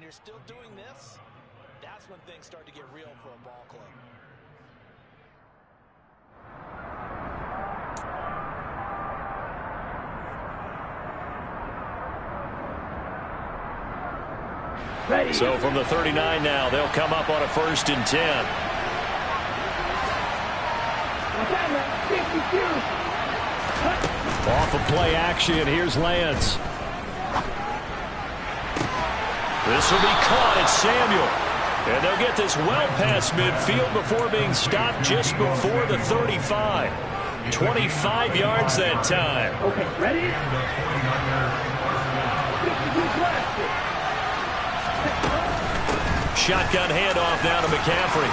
you're still doing this, that's when things start to get real for a ball club. Ready. So from the 39 now, they'll come up on a 1st and 10. Off of play action, here's Lance. This will be caught. It's Samuel. And they'll get this well past midfield before being stopped just before the 35. 25 yards that time. Okay, ready? Shotgun handoff now to McCaffrey.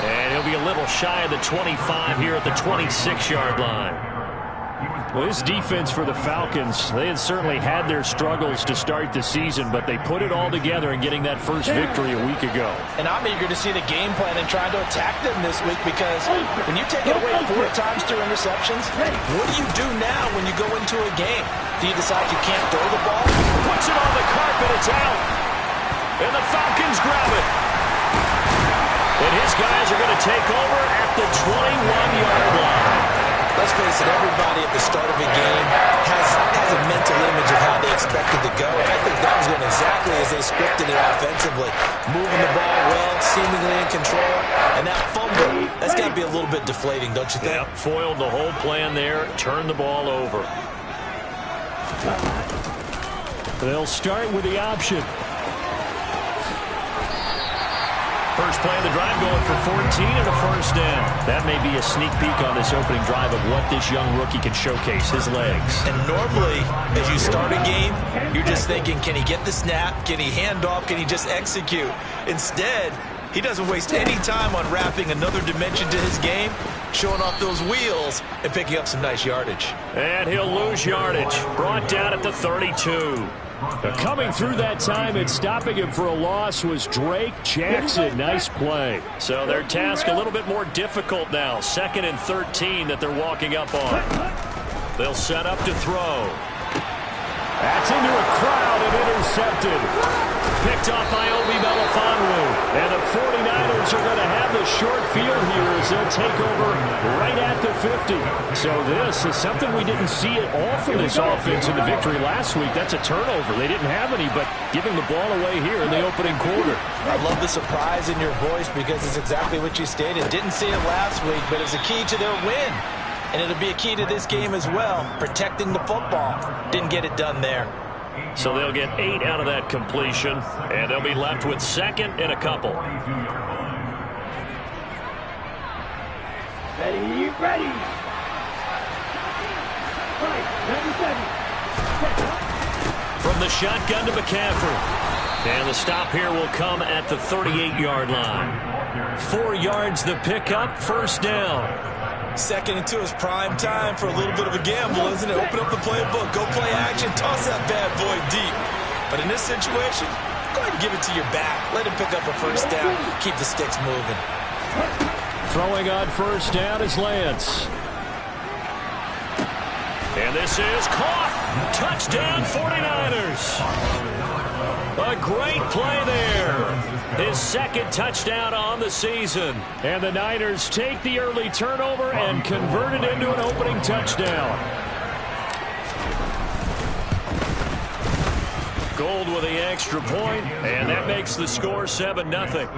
And he'll be a little shy of the 25 here at the 26-yard line. Well, this defense for the Falcons, they had certainly had their struggles to start the season, but they put it all together in getting that first victory a week ago. And I'm eager to see the game plan and trying to attack them this week, because when you take it away 4 times through interceptions, what do you do now when you go into a game? Do you decide you can't throw the ball? Puts it on the carpet, it's out. And the Falcons grab it. And his guys are going to take over at the 21-yard line. Let's face it, everybody at the start of a game has a mental image of how they expected to go. And I think that was going exactly as they scripted it offensively. Moving the ball well, seemingly in control. And that fumble, that's got to be a little bit deflating, don't you think? Yep, foiled the whole plan there, turned the ball over. They'll start with the option. First play of the drive going for 14 and a 1st down. That may be a sneak peek on this opening drive of what this young rookie can showcase, his legs. And normally, as you start a game, you're just thinking, can he get the snap? Can he hand off? Can he just execute? Instead, he doesn't waste any time on wrapping another dimension to his game, showing off those wheels and picking up some nice yardage. And he'll lose yardage. Brought down at the 32. Coming through that time and stopping him for a loss was Drake Jackson. Nice play. So their task a little bit more difficult now. 2nd and 13 that they're walking up on. They'll set up to throw. That's into a crowd and intercepted. Picked off by Obi Melifonwu. And the 49ers are going to have the short field here as they'll take over right at the 50. So this is something we didn't see at all from this offense in the victory last week. That's a turnover. They didn't have any, but giving the ball away here in the opening quarter. I love the surprise in your voice, because it's exactly what you stated. Didn't see it last week, but it's a key to their win. And it'll be a key to this game as well, protecting the football. Didn't get it done there. So they'll get 8 out of that completion, and they'll be left with 2nd and a couple. Ready, ready. From the shotgun to McCaffrey. And the stop here will come at the 38-yard line. 4 yards the pickup, 1st down. 2nd and 2 is prime time for a little bit of a gamble, isn't it? Open up the playbook, go play action, toss that bad boy deep. But in this situation, go ahead and give it to your back. Let him pick up a 1st down, keep the sticks moving. Throwing on 1st down is Lance. And this is caught. Touchdown 49ers. A great play there. His 2nd touchdown on the season. And the Niners take the early turnover and convert it into an opening touchdown. Gold with the extra point, and that makes the score 7-0.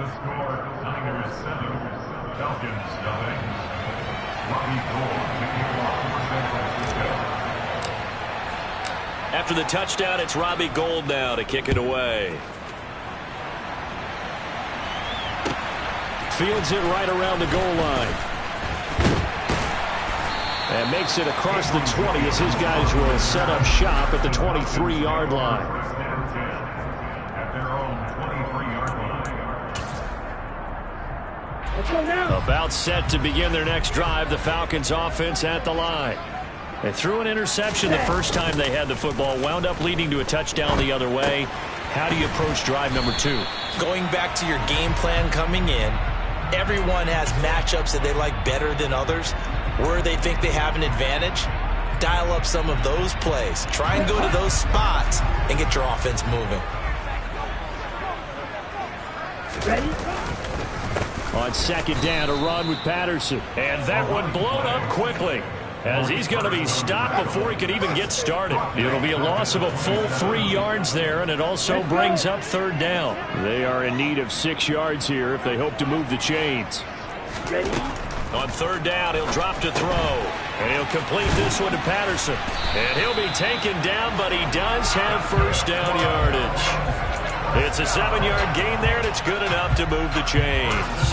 After the touchdown, it's Robbie Gould now to kick it away. Fields it right around the goal line. And makes it across the 20 as his guys will set up shop at the 23-yard line. About set to begin their next drive, the Falcons offense at the line. They threw an interception the first time they had the football, wound up leading to a touchdown the other way. How do you approach drive number 2? Going back to your game plan coming in, everyone has matchups that they like better than others, where they think they have an advantage. Dial up some of those plays. Try and go to those spots and get your offense moving. On second down, a run with Patterson. And that one blown up quickly, as he's going to be stopped before he can even get started. It'll be a loss of a full 3 yards there, and it also brings up third down. They are in need of 6 yards here if they hope to move the chains. On third down, he'll drop to throw, and he'll complete this one to Patterson. And he'll be taken down, but he does have first down yardage. It's a 7-yard gain there, and it's good enough to move the chains.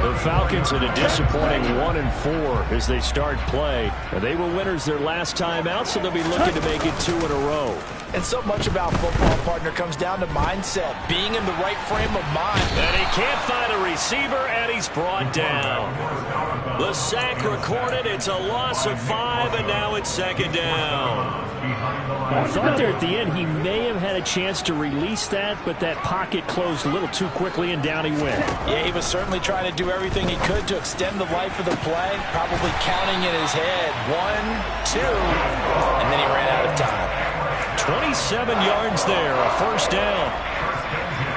The Falcons in a disappointing 1-4 as they start play. They were winners their last time out, so they'll be looking to make it 2 in a row. And so much about football, partner, comes down to mindset, being in the right frame of mind. And he can't find a receiver, and he's brought down. The sack recorded. It's a loss of 5, and now it's second down. I thought there at the end he may have had a chance to release that, but that pocket closed a little too quickly, and down he went. Yeah, he was certainly trying to do everything he could to extend the life of the play, probably counting in his head 1, 2, and then he ran out of time. 27 yards there, a first down.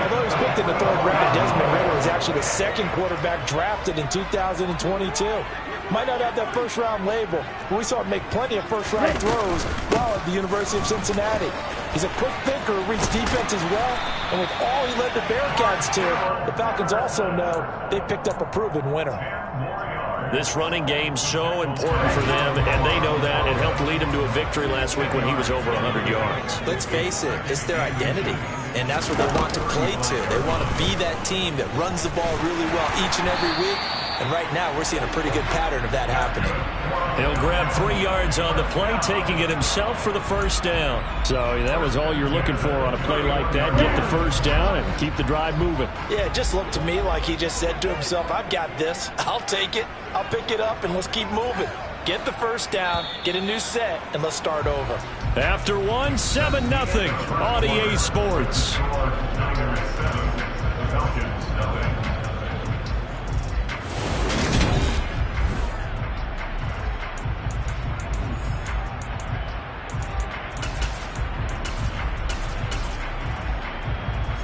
Although he was picked in the 3rd round, Desmond Ridder was actually the 2nd quarterback drafted in 2022. Might not have that first-round label, but we saw him make plenty of first-round throws while at the University of Cincinnati. He's a quick thinker who reads defense as well, and with all he led the Bearcats to, the Falcons also know they picked up a proven winner. This running game's so important for them, and they know that. It helped lead them to a victory last week when he was over 100 yards. Let's face it, it's their identity, and that's what they want to play to. They want to be that team that runs the ball really well each and every week, and right now we're seeing a pretty good pattern of that happening. He'll grab 3 yards on the play, taking it himself for the first down. So that was all you're looking for on a play like that. Get the first down and keep the drive moving. Yeah, it just looked to me like he just said to himself, I've got this. I'll take it. I'll pick it up, and let's keep moving. Get the first down, get a new set, and let's start over. After 1, 7-0 on EA Sports.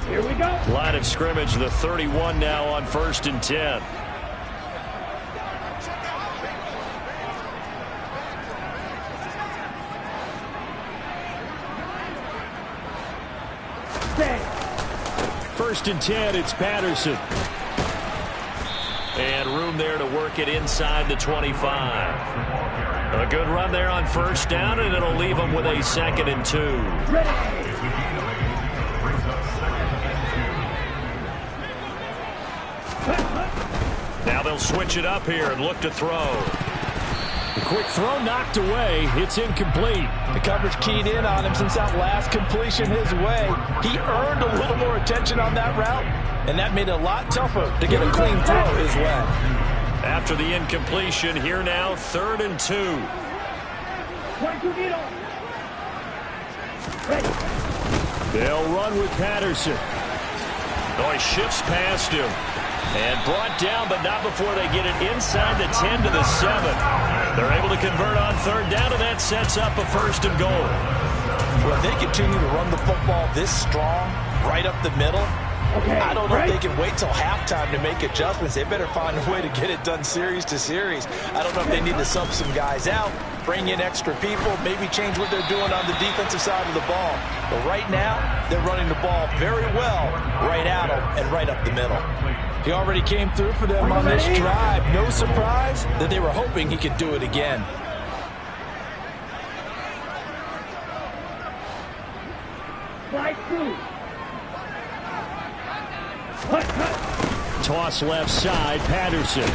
Here we go. Line of scrimmage, the 31 now on 1st and 10. First and 10, it's Patterson. And room there to work it inside the 25. A good run there on first down, and it'll leave them with a 2nd and 2. Now they'll switch it up here and look to throw. The quick throw knocked away. It's incomplete. The coverage keyed in on him since that last completion his way. He earned a little more attention on that route, and that made it a lot tougher to get a clean throw his way. After the incompletion, here now, 3rd and 2. They'll run with Patterson. Oh, he shifts past him. And brought down, but not before they get it inside the 10 to the 7. They're able to convert on 3rd down, and that sets up a 1st and goal. Well, if they continue to run the football this strong, right up the middle, I don't know if they can wait till halftime to make adjustments. They better find a way to get it done series to series. I don't know if they need to sub some guys out, bring in extra people, maybe change what they're doing on the defensive side of the ball. But right now, they're running the ball very well right at them and right up the middle. He already came through for them on this drive. No surprise that they were hoping he could do it again. Toss left side, Patterson.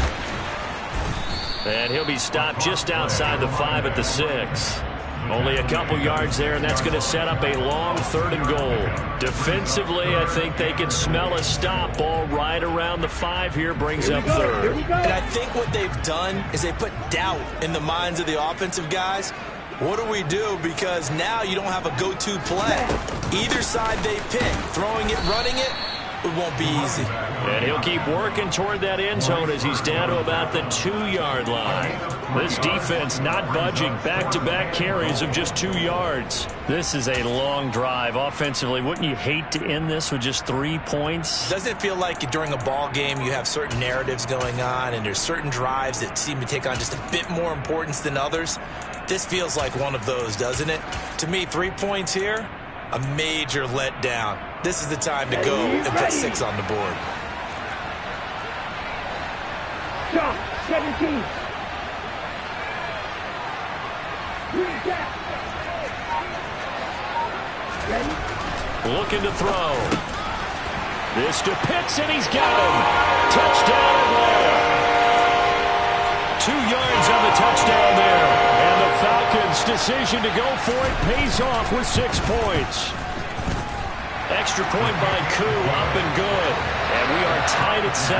And he'll be stopped just outside the 5 at the 6. Only a couple yards there, and that's going to set up a long 3rd and goal. Defensively, I think they can smell a stop. Ball right around the 5 here, brings up 3rd. And I think what they've done is they put doubt in the minds of the offensive guys. What do we do? Because now you don't have a go-to play. Either side they pick, throwing it, running it, it won't be easy. And he'll keep working toward that end zone as he's down to about the 2-yard line. This defense not budging. Back-to-back carries of just 2 yards. This is a long drive offensively. Wouldn't you hate to end this with just 3 points? Doesn't it feel like during a ball game you have certain narratives going on and there's certain drives that seem to take on just a bit more importance than others? This feels like one of those, doesn't it? To me, 3 points here, a major letdown. This is the time to go and put 6 on the board. Shot, 17. Looking to throw. This to Pitts, and he's got him. Touchdown, Atlanta. 2 yards on the touchdown there. And the Falcons' decision to go for it pays off with 6 points. Extra point by Koo, up and good. And we are tied at 7.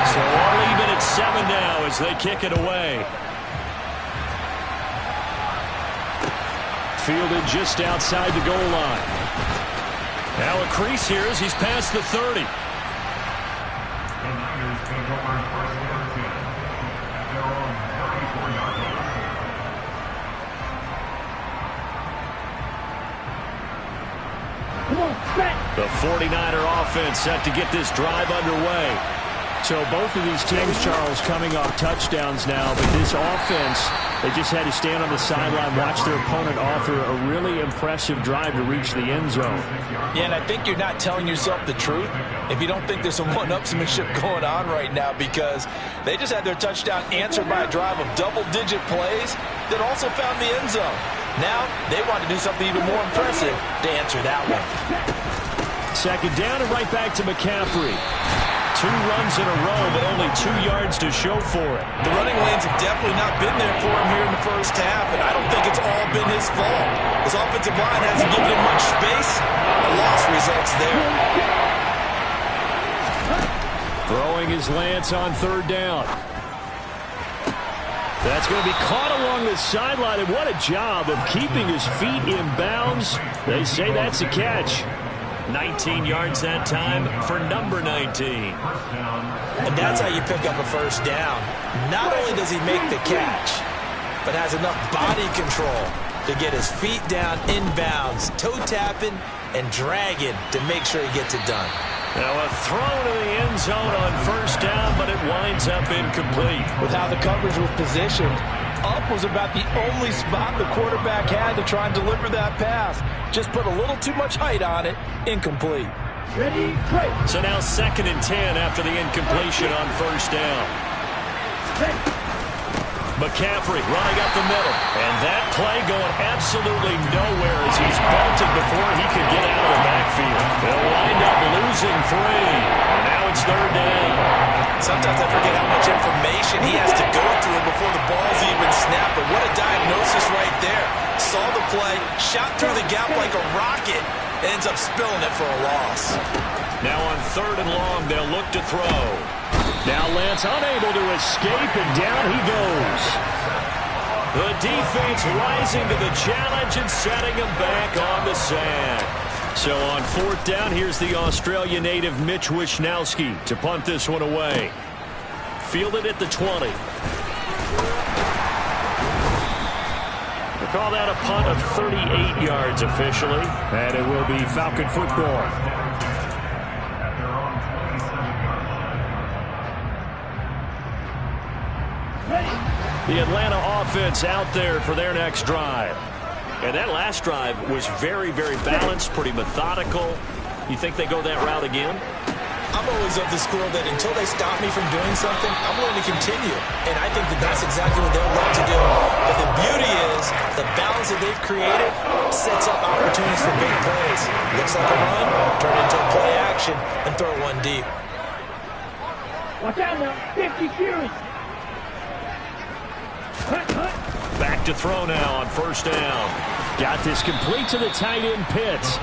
So all even at 7 now as they kick it away. Fielded just outside the goal line. Now a crease here as he's past the 30. The 49er offense set to get this drive underway. So both of these teams, Charles, coming off touchdowns now, but this offense, they just had to stand on the sideline, watch their opponent offer a really impressive drive to reach the end zone. Yeah, and I think you're not telling yourself the truth if you don't think there's some one-upsmanship going on right now, because they just had their touchdown answered by a drive of double-digit plays that also found the end zone. Now they want to do something even more impressive to answer that one. Second down and right back to McCaffrey. 2 runs in a row, but only 2 yards to show for it. The running lanes have definitely not been there for him here in the first half, and I don't think it's all been his fault. His offensive line hasn't given him much space. A loss results there. Throwing his Lance on 3rd down. That's going to be caught along the sideline, and what a job of keeping his feet in bounds. They say that's a catch. 19 yards that time for number 19. And that's how you pick up a first down. Not only does he make the catch, but has enough body control to get his feet down inbounds, toe tapping and dragging to make sure he gets it done. Now a throw to the end zone on first down, but it winds up incomplete. With how the coverage was positioned, up was about the only spot the quarterback had to try and deliver that pass. Just put a little too much height on it. Incomplete. Ready, play. So now 2nd and 10 after the incompletion on first down. McCaffrey running up the middle. And that play going absolutely nowhere as he's bolted before he could get out of the backfield. They'll wind up losing 3. And now it's 3rd down. Sometimes I forget how much information he has to go through before the ball's even snapped. But what a diagnosis right there. Saw the play, shot through the gap like a rocket, ends up spilling it for a loss. Now on 3rd and long, they'll look to throw. Now Lance unable to escape, and down he goes. The defense rising to the challenge and setting him back on the sand. So on 4th down, here's the Australia native Mitch Wishnowski to punt this one away. Fielded at the 20. We'll call that a punt of 38 yards officially, and it will be Falcon football. The Atlanta offense out there for their next drive. And that last drive was very, very balanced, pretty methodical. You think they go that route again? I'm always of the school that until they stop me from doing something, I'm willing to continue. And I think that that's exactly what they'll love to do. But the beauty is the balance that they've created sets up opportunities for big plays. Looks like a run, turn it into a play action, and throw one deep. Watch out now. 50 series. Back to throw now on first down. Got this complete to the tight end Pitts.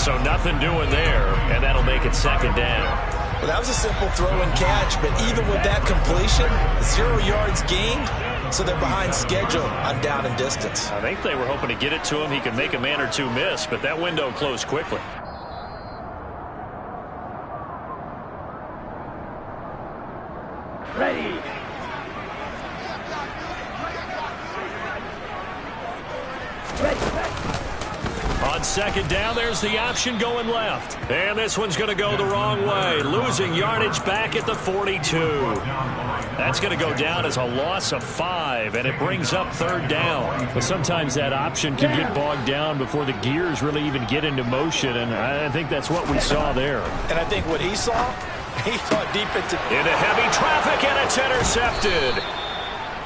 So nothing doing there, and that'll make it 2nd down. Well, that was a simple throw and catch, but even with that completion, 0 yards gained, so they're behind schedule on down and distance. I think they were hoping to get it to him. He could make a man or two miss, but that window closed quickly. Ready. On second down, there's the option going left. And this one's going to go the wrong way. Losing yardage back at the 42. That's going to go down as a loss of 5, and it brings up third down. But sometimes that option can get bogged down before the gears really even get into motion, and I think that's what we saw there. And I think what he saw defensive. Into heavy traffic, and it's intercepted.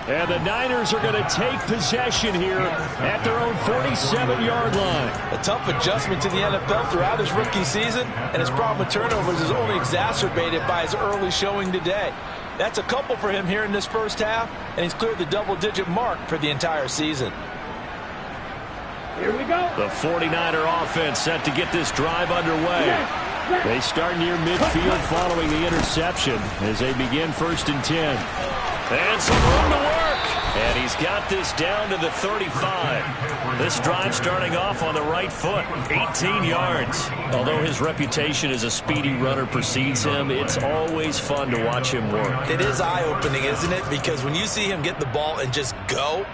And the Niners are going to take possession here at their own 47-yard line. A tough adjustment to the NFL throughout his rookie season, and his problem with turnovers is only exacerbated by his early showing today. That's a couple for him here in this first half, and he's cleared the double-digit mark for the entire season. Here we go. The 49er offense set to get this drive underway. They start near midfield following the interception as they begin 1st and 10. And some room to work. And he's got this down to the 35. This drive starting off on the right foot, 18 yards. Although his reputation as a speedy runner precedes him, it's always fun to watch him work. It is eye-opening, isn't it? Because when you see him get the ball and just go,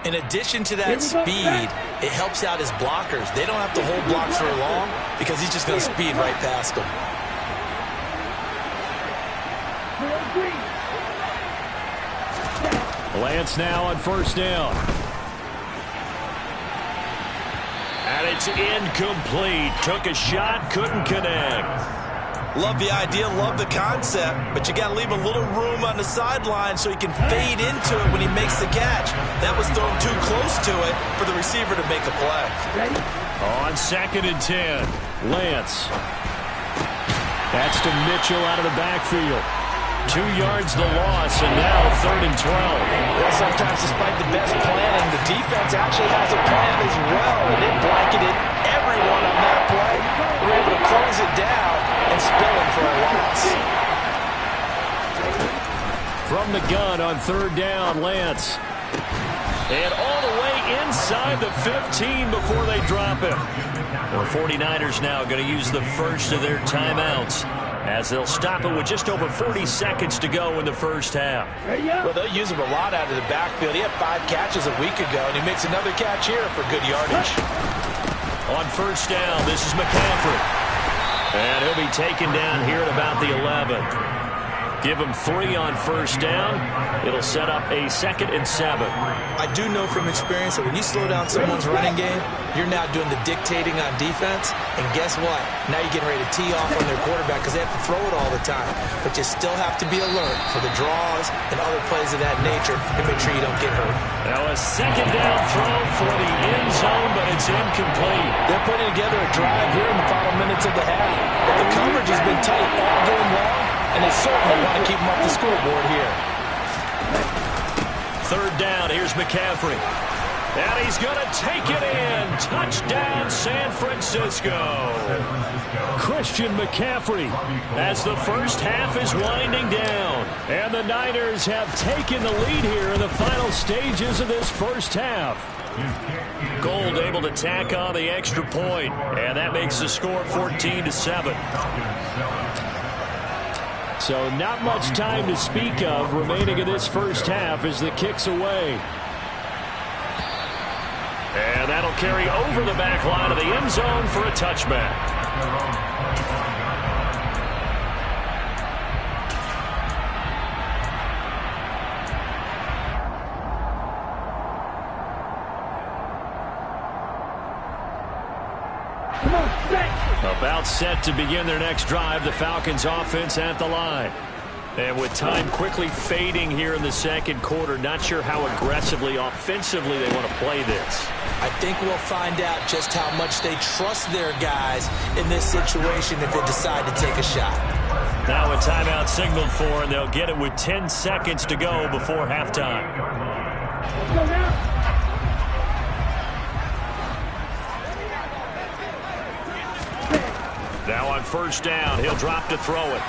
in addition to that speed, it helps out his blockers. They don't have to hold blocks for long because he's just going to speed right past them. Lance now on 1st down. And it's incomplete. Took a shot, couldn't connect. Love the idea, love the concept, but you got to leave a little room on the sideline so he can fade into it when he makes the catch. That was thrown too close to it for the receiver to make a play. On 2nd and 10, Lance. That's to Mitchell out of the backfield. 2 yards the loss, and now 3rd and 12. Well, sometimes despite the best planning, the defense actually has a plan as well, and it blanketed everyone on that play. We're able to close it down and spill it for a loss. From the gun on 3rd down, Lance. And all the way inside the 15 before they drop him. The 49ers now going to use the first of their timeouts, as they'll stop it with just over 40 seconds to go in the first half. Well, they'll use him a lot out of the backfield. He had 5 catches a week ago, and he makes another catch here for good yardage. On 1st down, this is McCaffrey. And he'll be taken down here at about the 11. Give him 3 on 1st down. It'll set up a 2nd and 7. I do know from experience that when you slow down someone's running game, you're now doing the dictating on defense. And guess what? Now you're getting ready to tee off on their quarterback because they have to throw it all the time. But you still have to be alert for the draws and other plays of that nature and make sure you don't get hurt. Now a 2nd down throw for the end zone, but it's incomplete. They're putting together a drive here in the final minutes of the half. But the coverage has been tight all game long, and they certainly want to keep them off the scoreboard here. 3rd down, here's McCaffrey. And he's going to take it in. Touchdown, San Francisco. Christian McCaffrey as the first half is winding down. And the Niners have taken the lead here in the final stages of this first half. Gold able to tack on the extra point, and that makes the score 14-7. So not much time to speak of remaining in this first half as the kick's away. And that'll carry over the back line of the end zone for a touchback. About set to begin their next drive, the Falcons offense at the line. And with time quickly fading here in the second quarter, not sure how aggressively, offensively they want to play this. I think we'll find out just how much they trust their guys in this situation if they decide to take a shot. Now a timeout signaled for, and they'll get it with 10 seconds to go before halftime. Let's go now. Now on first down, he'll drop to throw it.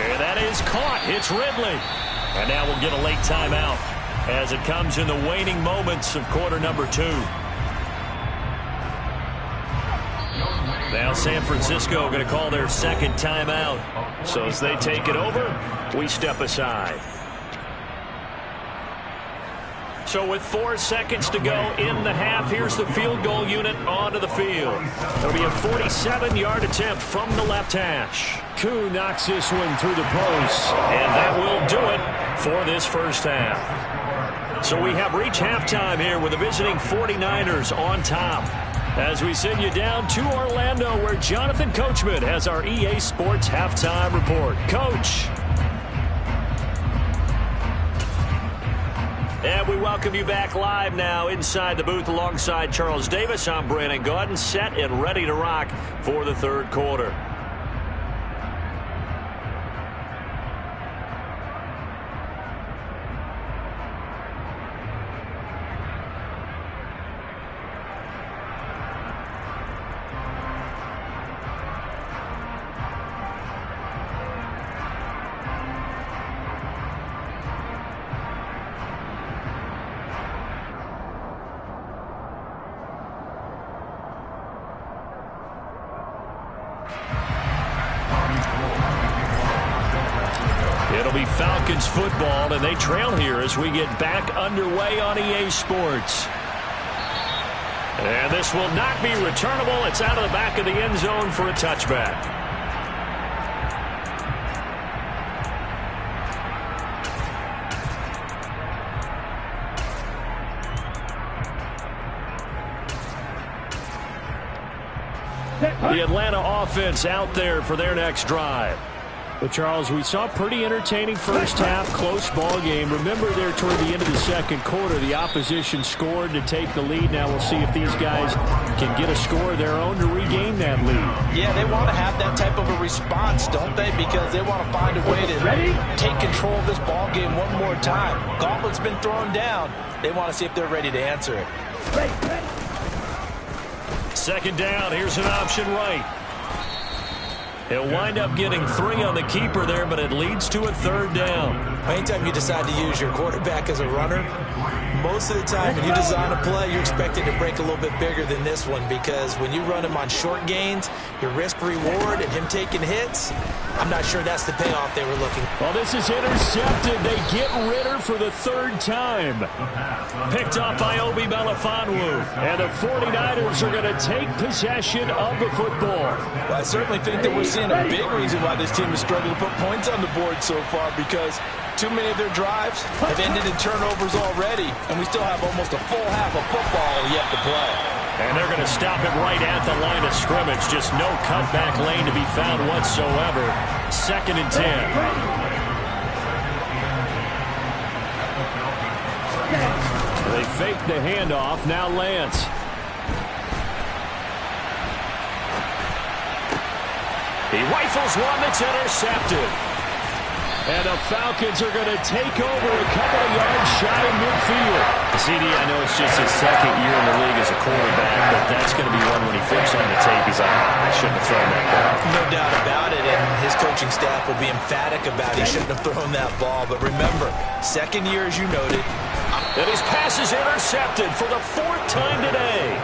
And that is caught. It's Ridley. And now we'll get a late timeout as it comes in the waning moments of quarter number 2. Now San Francisco going to call their second timeout. So as they take it over, we step aside. So with 4 seconds to go in the half, here's the field goal unit onto the field. It'll be a 47-yard attempt from the left hash. Koo knocks this one through the post, and that will do it for this first half. So we have reached halftime here with the visiting 49ers on top. As we send you down to Orlando, where Jonathan Coachman has our EA Sports halftime report. Coach. And we welcome you back live now inside the booth alongside Charles Davis. I'm Brandon Gaudin, set and ready to rock for the third quarter. It'll be Falcons football, and they trail here as we get back underway on EA Sports. And this will not be returnable. It's out of the back of the end zone for a touchback. The Atlanta offense out there for their next drive. Well, Charles, we saw a pretty entertaining first half, close ball game. Remember there toward the end of the second quarter, the opposition scored to take the lead. Now we'll see if these guys can get a score of their own to regain that lead. Yeah, they want to have that type of a response, don't they? Because they want to find a way to take control of this ball game one more time. Gauntlet's been thrown down. They want to see if they're ready to answer it. Second down, here's an option right. He'll wind up getting 3 on the keeper there, but it leads to a third down. Anytime you decide to use your quarterback as a runner, most of the time when you design a play, you're expected to break a little bit bigger than this one, because when you run him on short gains, your risk-reward and him taking hits, I'm not sure that's the payoff they were looking for. Well, this is intercepted. They get Ritter for the third time. Picked off by Obi Melifonwu. And the 49ers are going to take possession of the football. Well, I certainly think that we're seeing a big reason why this team has struggled to put points on the board so far, because too many of their drives have ended in turnovers already, and we still have almost a full half of football yet to play. And they're going to stop it right at the line of scrimmage. Just no cutback lane to be found whatsoever. 2nd and 10. They fake the handoff. Now Lance. He rifles one that's intercepted. And the Falcons are going to take over a couple of yards shy of midfield. CD, I know it's just his second year in the league as a quarterback, but that's going to be one when he flips on the tape. He's like, I shouldn't have thrown that ball. No doubt about it, and his coaching staff will be emphatic about he shouldn't have thrown that ball. But remember, second year, as you noted. And his pass is intercepted for the 4th time today.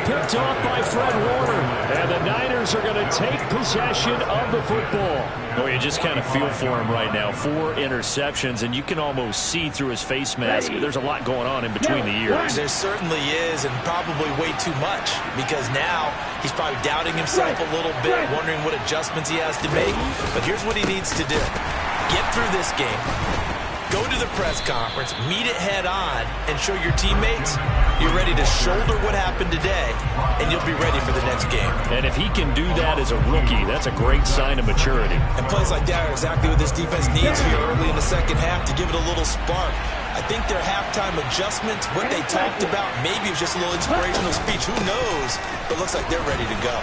Picked off by Fred Warner. And the Niners are going to take possession of the football. Oh, you just kind of feel for him right now. 4 interceptions, and you can almost see through his face mask. There's a lot going on in between the ears. There certainly is, and probably way too much, because now he's probably doubting himself a little bit, wondering what adjustments he has to make. But here's what he needs to do. Get through this game. Go to the press conference, meet it head on, and show your teammates you're ready to shoulder what happened today, and you'll be ready for the next game. And if he can do that as a rookie, that's a great sign of maturity. And plays like that are exactly what this defense needs here early in the second half to give it a little spark. I think their halftime adjustments, what they talked about, maybe it was just a little inspirational speech. Who knows? But it looks like they're ready to go.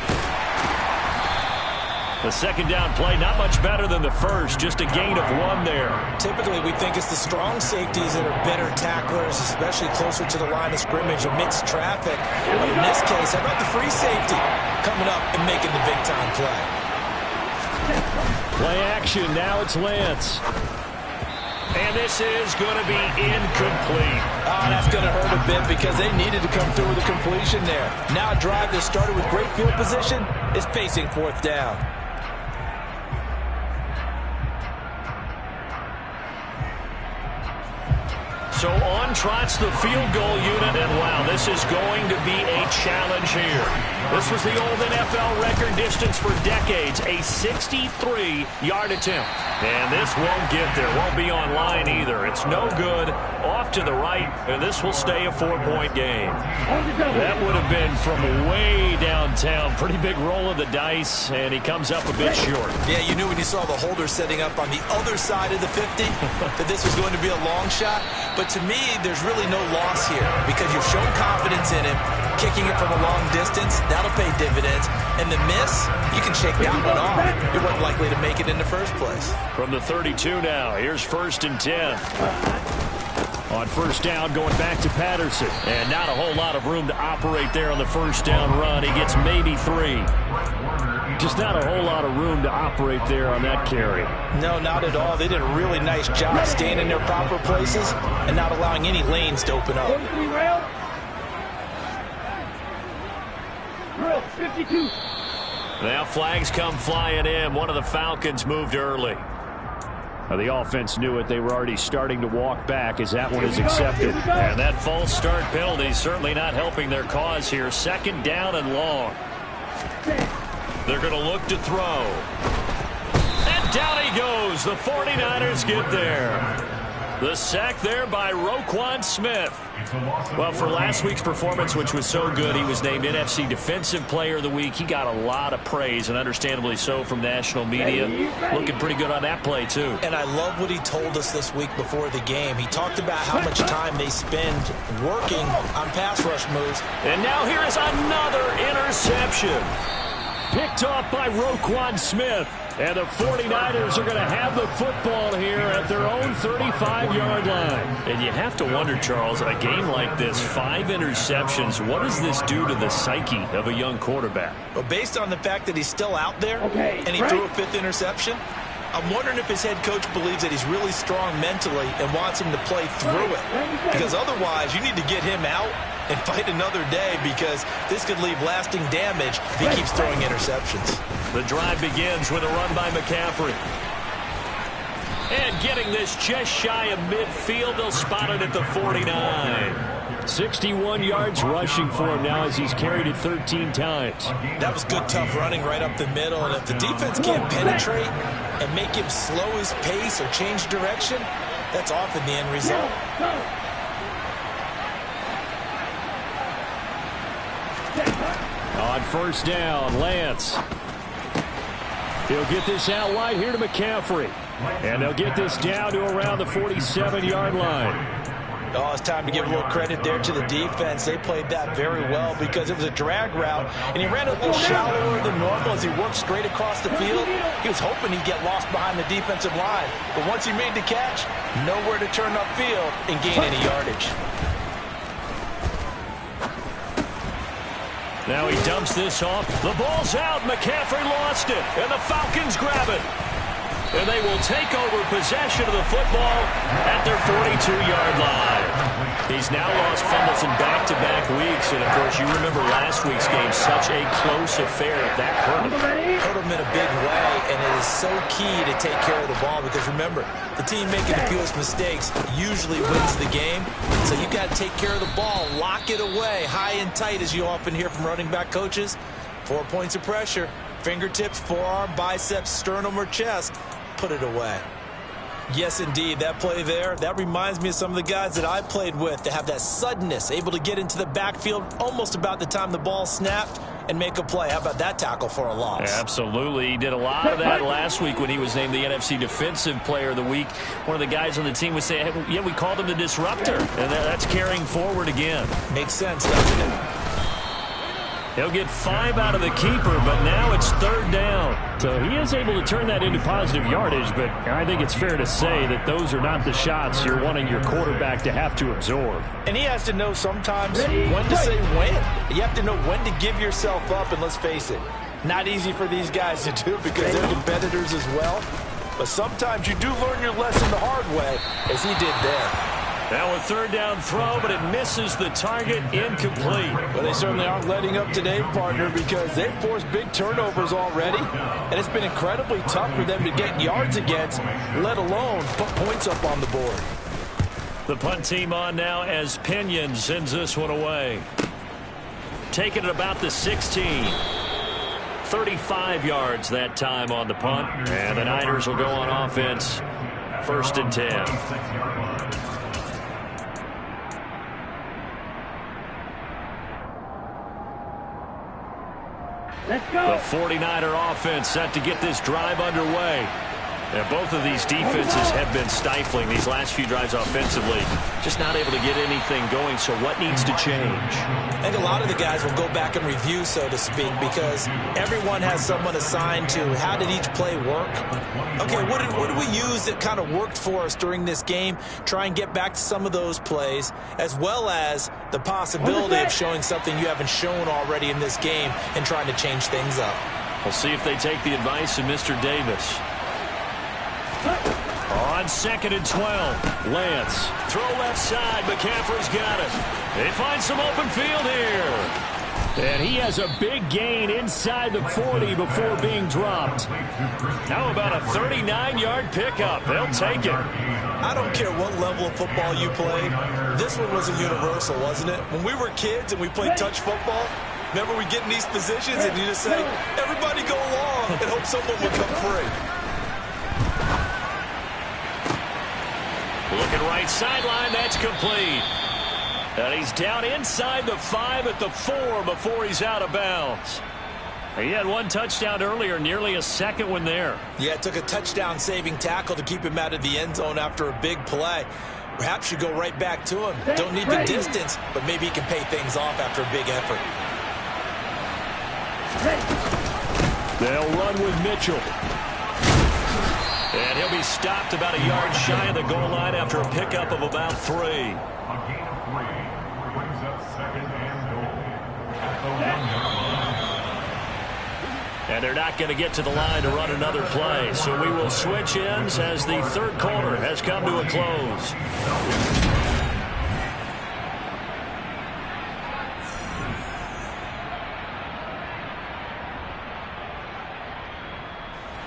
The second down play, not much better than the first, just a gain of 1 there. Typically, we think it's the strong safeties that are better tacklers, especially closer to the line of scrimmage amidst traffic. But in this case, how about the free safety coming up and making the big-time play? Play action, now it's Lance. And this is going to be incomplete. Oh, that's going to hurt a bit because they needed to come through with a completion there. Now a drive that started with great field position is facing 4th down. So on trots the field goal unit, and wow, this is going to be a challenge here. This was the old NFL record distance for decades, a 63-yard attempt. And this won't get there, won't be on line either. It's no good, off to the right, and this will stay a 4-point game. That would have been from way downtown. Pretty big roll of the dice, and he comes up a bit short. Yeah, you knew when you saw the holder setting up on the other side of the 50 that this was going to be a long shot. But to me, there's really no loss here because you've shown confidence in him. Kicking it from a long distance, that'll pay dividends. And the miss, you can shake that one off. You weren't likely to make it in the first place. From the 32 now, here's 1st and 10. On 1st down, going back to Patterson. And not a whole lot of room to operate there on the 1st down run. He gets maybe 3. Just not a whole lot of room to operate there on that carry. No, not at all. They did a really nice job staying in their proper places and not allowing any lanes to open up. 52. Now flags come flying in. One of the Falcons moved early. Now the offense knew it. They were already starting to walk back as that one is accepted. And that false start penalty certainly not helping their cause here. 2nd down and long. They're going to look to throw. And down he goes. The 49ers get there. The sack there by Roquan Smith. Well, for last week's performance, which was so good, he was named NFC Defensive Player of the Week. He got a lot of praise, and understandably so, from national media. Looking pretty good on that play, too. And I love what he told us this week before the game. He talked about how much time they spend working on pass rush moves. And now here is another interception. Picked off by Roquan Smith. And the 49ers are going to have the football here at their own 35-yard line. And you have to wonder, Charles, in a game like this, 5 interceptions, what does this do to the psyche of a young quarterback? Well, based on the fact that he's still out there and he threw a 5th interception, I'm wondering if his head coach believes that he's really strong mentally and wants him to play through it. Because otherwise, you need to get him out and fight another day because this could leave lasting damage if he keeps throwing interceptions. The drive begins with a run by McCaffrey. And getting this just shy of midfield, they'll spot it at the 49. 61 yards rushing for him now as he's carried it 13 times. That was good, tough running right up the middle. And if the defense can't penetrate and make him slow his pace or change direction, that's often the end result. On 1st down, Lance. He'll get this out wide here to McCaffrey. And they'll get this down to around the 47-yard line. Oh, it's time to give a little credit there to the defense. They played that very well because it was a drag route, and he ran a little shallower than normal as he worked straight across the field. He was hoping he'd get lost behind the defensive line, but once he made the catch, nowhere to turn upfield and gain any yardage. Now he dumps this off. The ball's out. McCaffrey lost it, and the Falcons grab it. And they will take over possession of the football at their 42-yard line. He's now lost fumbles in back-to-back weeks. And, of course, you remember last week's game, such a close affair. That hurt him. Hurt him in a big way, and it is so key to take care of the ball because, remember, the team making the fewest mistakes usually wins the game. So you've got to take care of the ball, lock it away, high and tight, as you often hear from running back coaches. 4 points of pressure, fingertips, forearm, biceps, sternum, or chest. Put it away. Yes, indeed, that play there, that reminds me of some of the guys that I played with that have that suddenness, able to get into the backfield almost about the time the ball snapped and make a play. How about that tackle for a loss? Absolutely. He did a lot of that last week when he was named the NFC Defensive Player of the Week. One of the guys on the team was saying, hey, yeah, we called him the disruptor. And that's carrying forward again. Makes sense, doesn't it? He'll get 5 out of the keeper, but now it's 3rd down. So he is able to turn that into positive yardage, but I think it's fair to say that those are not the shots you're wanting your quarterback to have to absorb. And he has to know sometimes when to say when. You have to know when to give yourself up, and let's face it, not easy for these guys to do because they're competitors as well. But sometimes you do learn your lesson the hard way, as he did there. Now a 3rd down throw, but it misses the target, incomplete. Well, they certainly aren't letting up today, partner, because they've forced big turnovers already, and it's been incredibly tough for them to get yards against, let alone put points up on the board. The punt team on now as Pinion sends this one away. Taking it about the 16. 35 yards that time on the punt, and the Niners will go on offense. 1st and 10. Let's go. The 49er offense set to get this drive underway. And both of these defenses have been stifling these last few drives offensively. Just not able to get anything going, so what needs to change? I think a lot of the guys will go back and review, so to speak, because everyone has someone assigned to how did each play work. Okay, what did we use that kind of worked for us during this game? Try and get back to some of those plays, as well as the possibility of showing something you haven't shown already in this game and trying to change things up. We'll see if they take the advice of Mr. Davis. On 2nd and 12, Lance. Throw left side. McCaffrey's got it. They find some open field here. And he has a big gain inside the 40 before being dropped. How about a 39-yard pickup? They'll take it. I don't care what level of football you played. This one was a universal, wasn't it? When we were kids and we played touch football, remember we get in these positions and you just say, everybody go along and hope someone will come free. Looking right sideline, that's complete. And he's down inside the 5 at the 4 before he's out of bounds. He had 1 touchdown earlier, nearly a 2nd one there. Yeah, it took a touchdown-saving tackle to keep him out of the end zone after a big play. Perhaps you go right back to him. Don't need the distance, but maybe he can pay things off after a big effort. They'll run with Mitchell. And he'll be stopped about a yard shy of the goal line after a pickup of about 3. A gain of 3 brings up 2nd and goal at the 1-yard line. And they're not going to get to the line to run another play. So we will switch ends as the 3rd quarter has come to a close.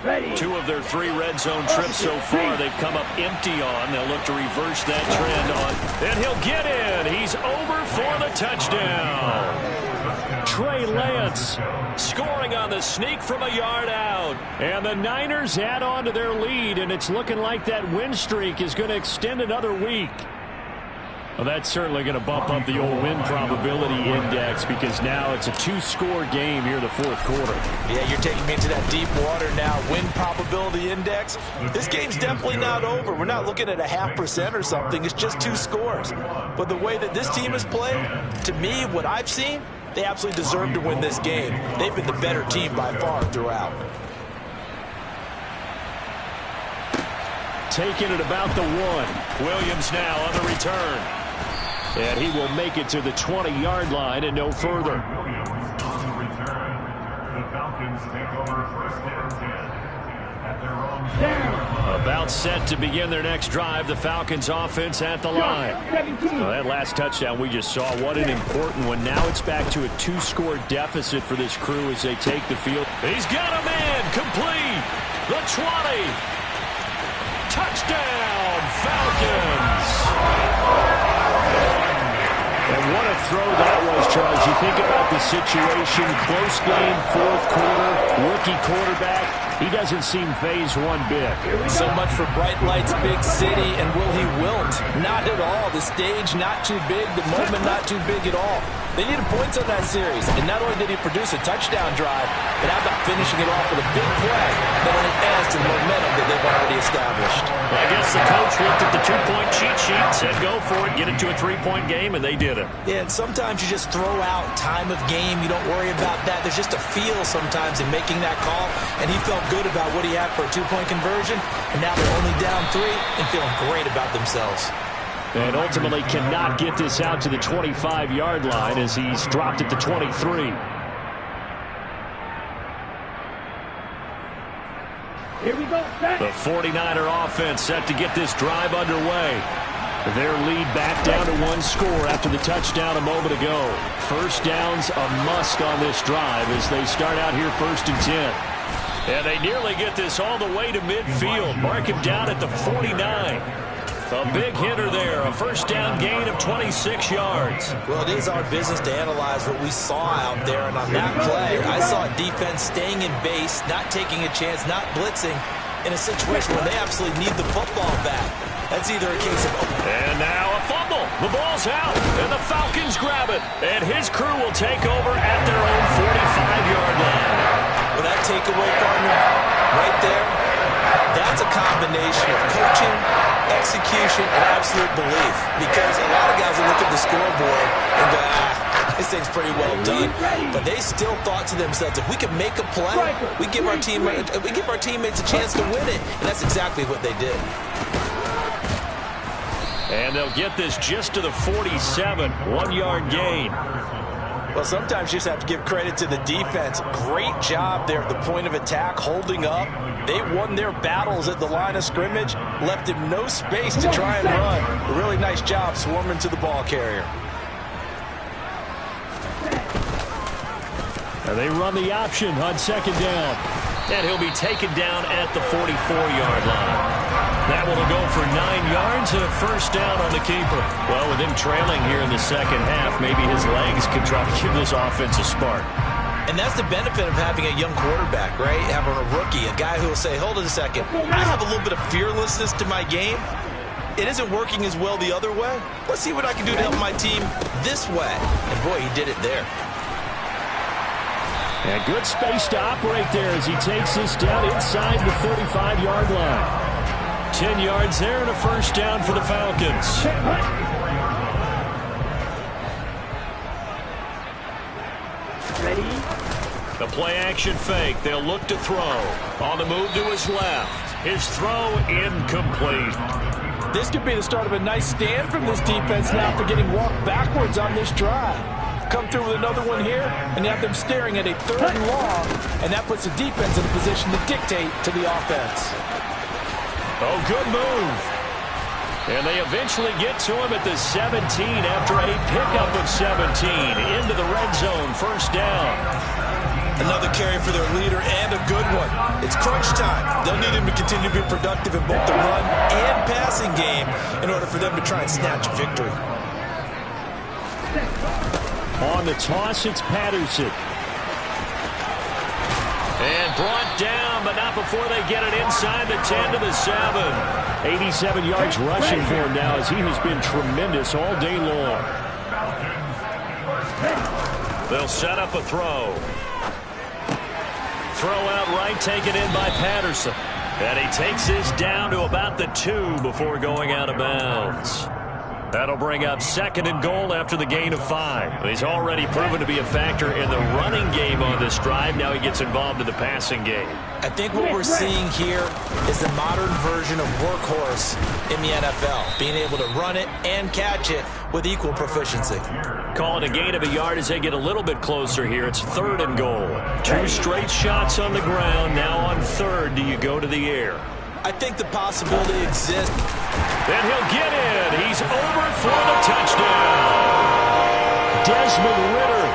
Ready. 2 of their 3 red zone trips so far they've come up empty on. They'll look to reverse that trend on. And he'll get in. He's over for the touchdown. Trey Lance scoring on the sneak from a yard out. And the Niners add on to their lead, and it's looking like that win streak is going to extend another week. Well, that's certainly going to bump up the old win probability index because now it's a 2-score game here in the 4th quarter. Yeah, you're taking me into that deep water now. Win probability index. This game's definitely not over. We're not looking at a 0.5% or something. It's just 2 scores. But the way that this team has played, to me, what I've seen, they absolutely deserve to win this game. They've been the better team by far throughout. Taking it about the 1. Williams now on the return. And he will make it to the 20-yard line and no further. Williams on the return. The Falcons take over 1st and 10 at their own Down. About set to begin their next drive. The Falcons offense at the line. 17. Well, that last touchdown we just saw, what an important one. Now it's back to a 2-score deficit for this crew as they take the field. He's got a man complete. The 20. Touchdown, Falcons. And what a throw that was, Charles. You think about the situation, close game, 4th quarter, rookie quarterback. He doesn't seem phased one bit. So much for bright lights, big city, and will he wilt? Not at all. The stage not too big, the moment not too big at all. They needed points on that series, and not only did he produce a touchdown drive, but how about finishing it off with a big play that only adds to the momentum that they've already established. Well, I guess the coach looked at the two-point cheat sheet, said go for it, get it to a three-point game, and they did it. Yeah, and sometimes you just throw out time of game. You don't worry about that. There's just a feel sometimes in making that call, and he felt good about what he had for a two-point conversion, and now they're only down 3 and feeling great about themselves. And ultimately cannot get this out to the 25-yard line as he's dropped at the 23. Here we go. Set. The 49er offense set to get this drive underway. Their lead back down to 1 score after the touchdown a moment ago. First down's a must on this drive as they start out here 1st and 10. And they nearly get this all the way to midfield. Mark him down at the 49. A big hitter there, a first down gain of 26 yards. Well, it is our business to analyze what we saw out there, and on that play, I saw defense staying in base, not taking a chance, not blitzing in a situation where they absolutely need the football back. That's either a case of... And now a fumble. The ball's out, and the Falcons grab it. And his crew will take over at their own 45-yard line. Well, that takeaway, partner, right there, that's a combination of coaching, execution, and absolute belief. Because a lot of guys will look at the scoreboard and go, this thing's pretty well done. But they still thought to themselves, if we can make a play, we give our teammates a chance to win it. And that's exactly what they did. And they'll get this just to the 47, 1-yard gain. Well, sometimes you just have to give credit to the defense. Great job there at the point of attack, holding up. They won their battles at the line of scrimmage, left him no space to try and run. A really nice job swarming to the ball carrier. And they run the option on 2nd down. And he'll be taken down at the 44-yard line. That will go for 9 yards and a first down on the keeper. Well, with him trailing here in the second half, maybe his legs can try to give this offense a spark. And that's the benefit of having a young quarterback, right? Having a rookie, a guy who will say, hold it a second, I have a little bit of fearlessness to my game. It isn't working as well the other way. Let's see what I can do to help my team this way. And boy, he did it there. And good space to operate there as he takes this down inside the 35-yard line. 10 yards there and a first down for the Falcons. Ready? The play-action fake. They'll look to throw. On the move to his left. His throw incomplete. This could be the start of a nice stand from this defense now for getting walked backwards on this drive. Come through with another one here, and you have them staring at a 3rd and long, and that puts the defense in a position to dictate to the offense. Oh, good move. And they eventually get to him at the 17 after a pickup of 17 into the red zone. First down. Another carry for their leader and a good one. It's crunch time. They'll need him to continue to be productive in both the run and passing game in order for them to try and snatch a victory. On the toss, it's Patterson. And brought down, but not before they get it inside the 10 to the 7. 87 yards rushing for him now as he has been tremendous all day long. They'll set up a throw. Throw out right, taken in by Patterson. And he takes this down to about the 2 before going out of bounds. That'll bring up 2nd and goal after the gain of 5. He's already proven to be a factor in the running game on this drive. Now he gets involved in the passing game. I think what we're seeing here is the modern version of workhorse in the NFL. Being able to run it and catch it with equal proficiency. Call it a gain of a yard as they get a little bit closer here. It's 3rd and goal. 2 straight shots on the ground. Now on 3rd, do you go to the air? I think the possibility exists. And he'll get in. He's over for the touchdown. Desmond Ridder,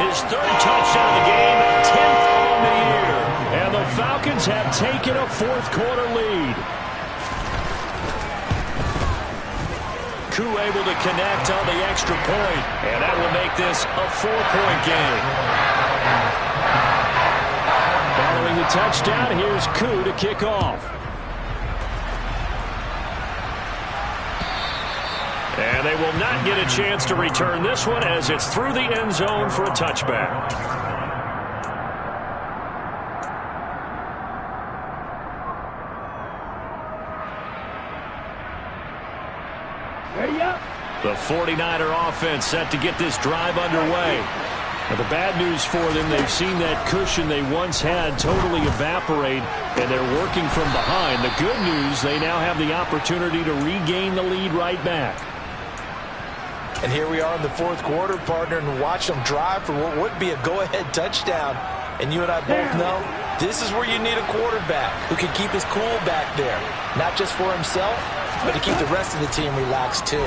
his 3rd touchdown of the game, 10th on the year. And the Falcons have taken a 4th quarter lead. Koo able to connect on the extra point. And that will make this a 4-point game. Following the touchdown, here's Koo to kick off. And they will not get a chance to return this one as it's through the end zone for a touchback. Ready up. The 49er offense set to get this drive underway. Now, the bad news for them, they've seen that cushion they once had totally evaporate, and they're working from behind. The good news, they now have the opportunity to regain the lead right back. And here we are in the fourth quarter, partner, and watch them drive for what would be a go-ahead touchdown. And you and I both know this is where you need a quarterback who can keep his cool back there. Not just for himself, but to keep the rest of the team relaxed too.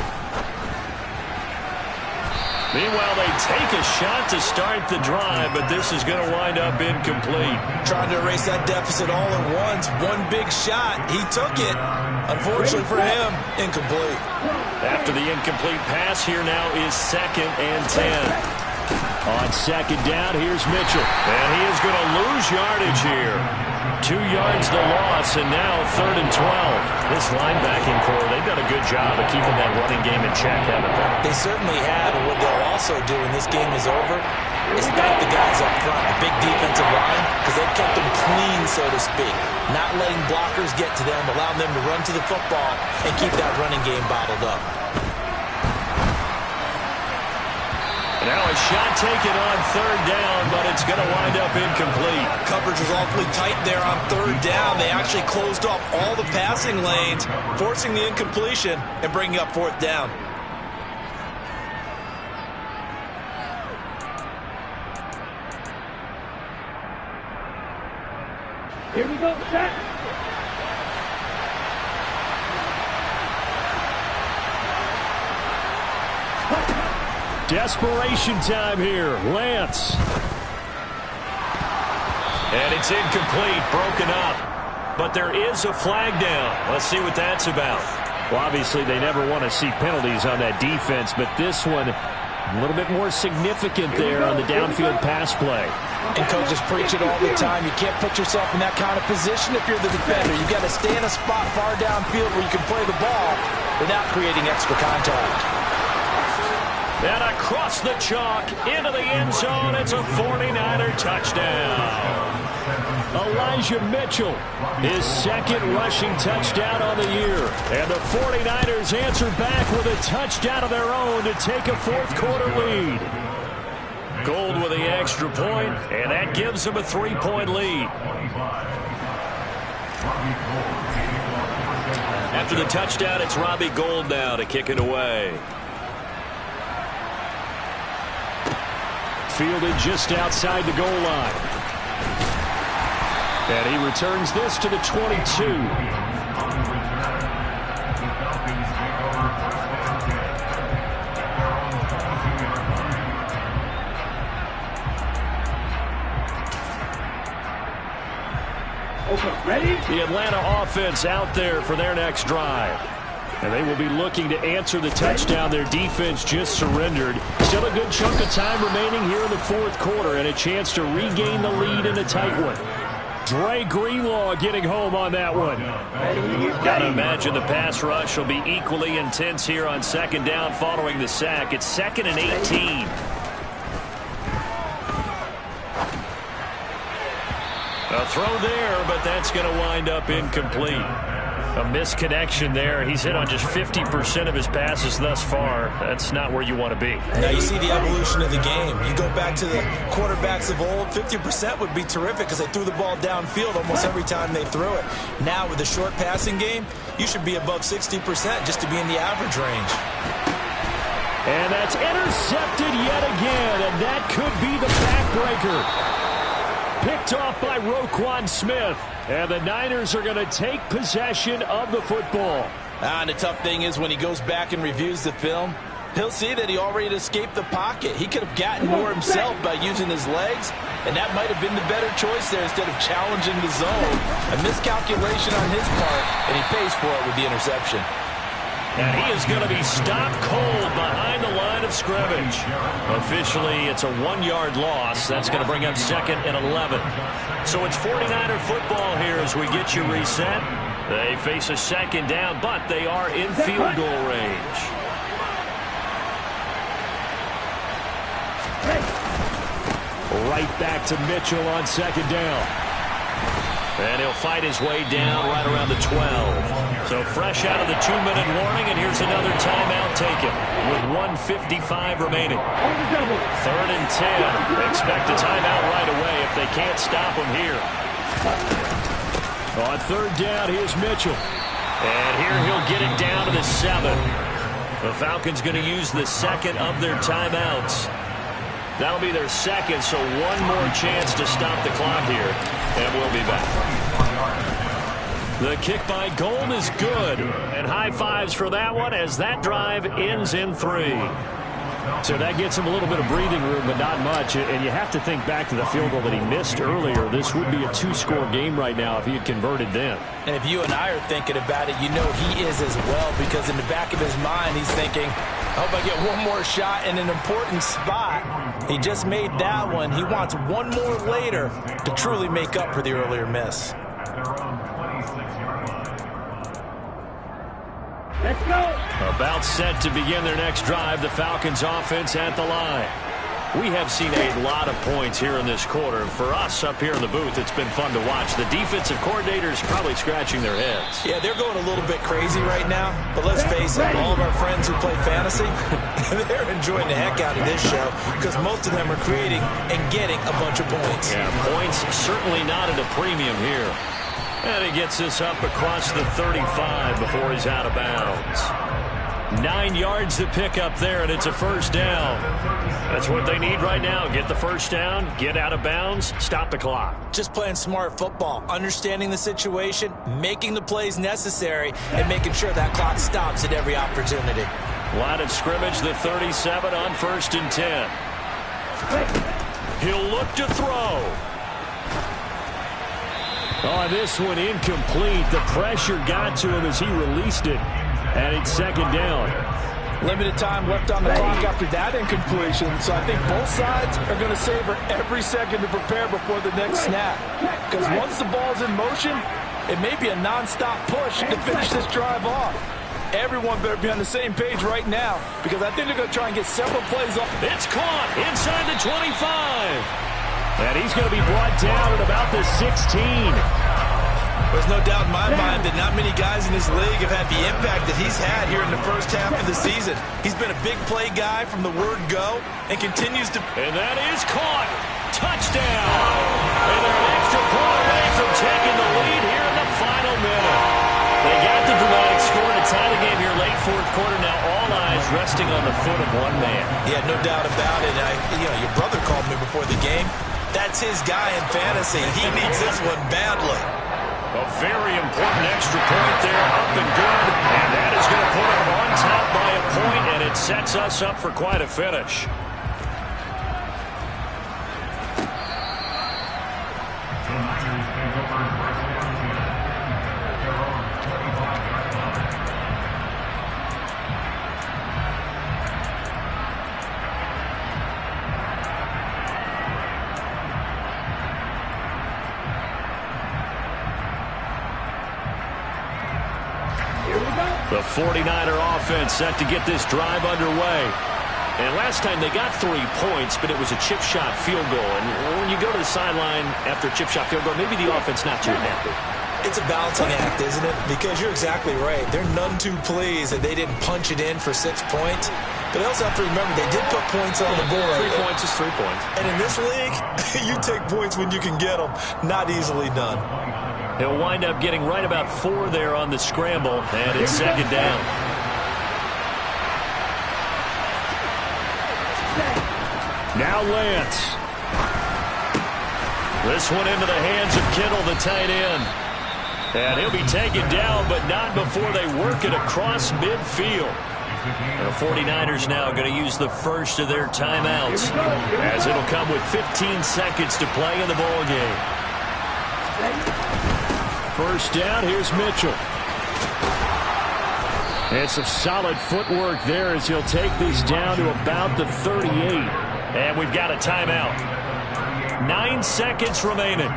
Meanwhile, they take a shot to start the drive, but this is going to wind up incomplete. Trying to erase that deficit all at once. One big shot. He took it. Unfortunately for him, incomplete. After the incomplete pass, here now is 2nd and 10. On 2nd down, here's Mitchell. And he is going to lose yardage here. 2 yards the loss, and now 3rd and 12. This linebacking core, they've done a good job of keeping that running game in check, haven't they? They certainly have, and what they'll also do when this game is over is thank the guys up front, the big defensive line, because they've kept them clean, so to speak. Not letting blockers get to them, allowing them to run to the football and keep that running game bottled up. Now a shot taken on 3rd down, but it's going to wind up incomplete. Coverage was awfully tight there on 3rd down. They actually closed off all the passing lanes, forcing the incompletion and bringing up 4th down. Here we go, set. Desperation time here. Lance. And it's incomplete, broken up. But there is a flag down. Let's see what that's about. Well, obviously, they never want to see penalties on that defense, but this one a little bit more significant there on the downfield pass play. And coaches preach it all the time. You can't put yourself in that kind of position if you're the defender. You've got to stay in a spot far downfield where you can play the ball without creating extra contact. And across the chalk into the end zone, it's a 49er touchdown. Elijah Mitchell, his 2nd rushing touchdown on the year. And the 49ers answer back with a touchdown of their own to take a 4th quarter lead. Gold with the extra point, and that gives them a 3-point lead. After the touchdown, it's Robbie Gould now to kick it away. Fielded just outside the goal line. And he returns this to the 22. Okay, ready? The Atlanta offense out there for their next drive. And they will be looking to answer the touchdown their defense just surrendered. Still a good chunk of time remaining here in the 4th quarter and a chance to regain the lead in a tight one. Dre Greenlaw getting home on that one. Gotta imagine the pass rush will be equally intense here on 2nd down following the sack. It's 2nd and 18. A throw there, but that's going to wind up incomplete. A misconnection there. He's hit on just 50% of his passes thus far. That's not where you want to be. Now you see the evolution of the game. You go back to the quarterbacks of old, 50% would be terrific because they threw the ball downfield almost every time they threw it. Now with the short passing game, you should be above 60% just to be in the average range. And that's intercepted yet again, and that could be the backbreaker. Picked off by Roquan Smith. And the Niners are going to take possession of the football. And the tough thing is when he goes back and reviews the film, he'll see that he already escaped the pocket. He could have gotten more himself by using his legs, and that might have been the better choice there instead of challenging the zone. A miscalculation on his part, and he pays for it with the interception. And he is going to be stopped cold behind the line of scrimmage. Officially, it's a 1-yard loss. That's going to bring up 2nd and 11. So it's 49er football here as we get you reset. They face a 2nd down, but they are in field goal range. Right back to Mitchell on second down. And he'll fight his way down right around the 12. So fresh out of the 2-minute warning, and here's another timeout taken with 1:55 remaining. 3rd and 10. Expect a timeout right away if they can't stop him here. On 3rd down, here's Mitchell. And here he'll get it down to the 7. The Falcons going to use the second of their timeouts. That'll be their second, so one more chance to stop the clock here, and we'll be back. The kick by Gold is good, and high fives for that one as that drive ends in 3. So that gets him a little bit of breathing room, but not much. And you have to think back to the field goal that he missed earlier. This would be a 2-score game right now if he had converted then. And if you and I are thinking about it, you know he is as well, because in the back of his mind, he's thinking, I hope I get one more shot in an important spot. He just made that one. He wants one more later to truly make up for the earlier miss. Let's go. About set to begin their next drive, the Falcons offense at the line. We have seen a lot of points here in this quarter. For us up here in the booth, it's been fun to watch. The defensive coordinators probably scratching their heads. Yeah, they're going a little bit crazy right now. But let's face it, all of our friends who play fantasy, they're enjoying the heck out of this show because most of them are creating and getting a bunch of points. Yeah, points certainly not at a premium here. And he gets this up across the 35 before he's out of bounds. 9 yards to pick up there, and it's a first down. That's what they need right now. Get the first down, get out of bounds, stop the clock. Just playing smart football, understanding the situation, making the plays necessary, and making sure that clock stops at every opportunity. Line of scrimmage, the 37 on 1st and 10. He'll look to throw. Oh, this one incomplete. The pressure got to him as he released it. And it's 2nd down. Limited time left on the clock after that incompletion, so I think both sides are going to savor every second to prepare before the next snap. Because once the ball's in motion, it may be a non-stop push to finish this drive off. Everyone better be on the same page right now, because I think they're going to try and get several plays off. It's caught inside the 25. And he's going to be brought down at about the 16. There's no doubt in my mind that not many guys in this league have had the impact that he's had here in the first half of the season. He's been a big play guy from the word go and continues to... And that is caught. Touchdown. And they're an extra point away from taking the lead here in the final minute. They got the dramatic score to tie the game here late 4th quarter. Now all eyes resting on the foot of one man. Yeah, no doubt about it. Your brother called me before the game. That's his guy in fantasy. He needs this one badly. A very important extra point there, up and good. And that is going to put him on top by a point, and it sets us up for quite a finish. The 49er offense set to get this drive underway. And last time they got 3 points, but it was a chip shot field goal. And when you go to the sideline after a chip shot field goal, maybe the offense not too happy. It's a balancing act, isn't it? Because you're exactly right. They're none too pleased that they didn't punch it in for 6 points. But they also have to remember they did put points on the board. 3 points is 3 points. And in this league, you take points when you can get them. Not easily done. He'll wind up getting right about 4 there on the scramble, and it's 2nd down. Now Lance. This one into the hands of Kittle, the tight end. And he'll be taken down, but not before they work it across midfield. And the 49ers now going to use the first of their timeouts, as it'll come with 15 seconds to play in the ball game. First down, here's Mitchell. And some solid footwork there as he'll take this down to about the 38. And we've got a timeout. 9 seconds remaining.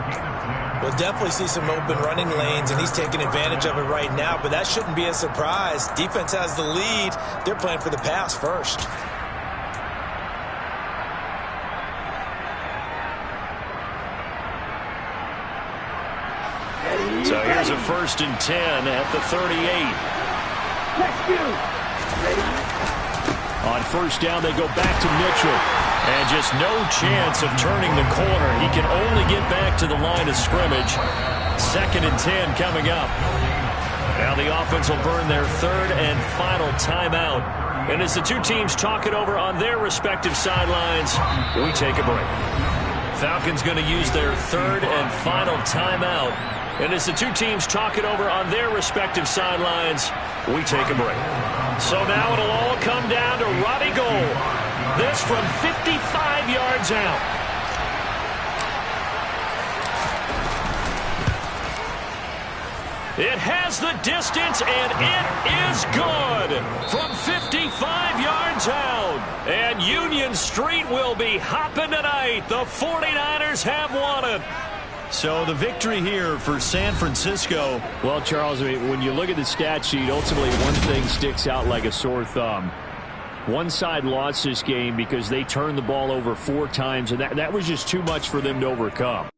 We'll definitely see some open running lanes, and he's taking advantage of it right now, but that shouldn't be a surprise. Defense has the lead. They're playing for the pass first. So here's a 1st and 10 at the 38. Let's go. On 1st down, they go back to Mitchell. And just no chance of turning the corner. He can only get back to the line of scrimmage. 2nd and 10 coming up. Now the offense will burn their 3rd and final timeout. And as the two teams talk it over on their respective sidelines, we take a break. Falcons going to use their 3rd and final timeout. And as the two teams talk it over on their respective sidelines, we take a break. So now it'll all come down to Robbie Gould. This from 55 yards out. It has the distance, and it is good from 55 yards out. And Union Street will be hopping tonight. The 49ers have won it. So the victory here for San Francisco. Well, Charles, I mean, when you look at the stat sheet, ultimately one thing sticks out like a sore thumb. One side lost this game because they turned the ball over 4 times, and that was just too much for them to overcome.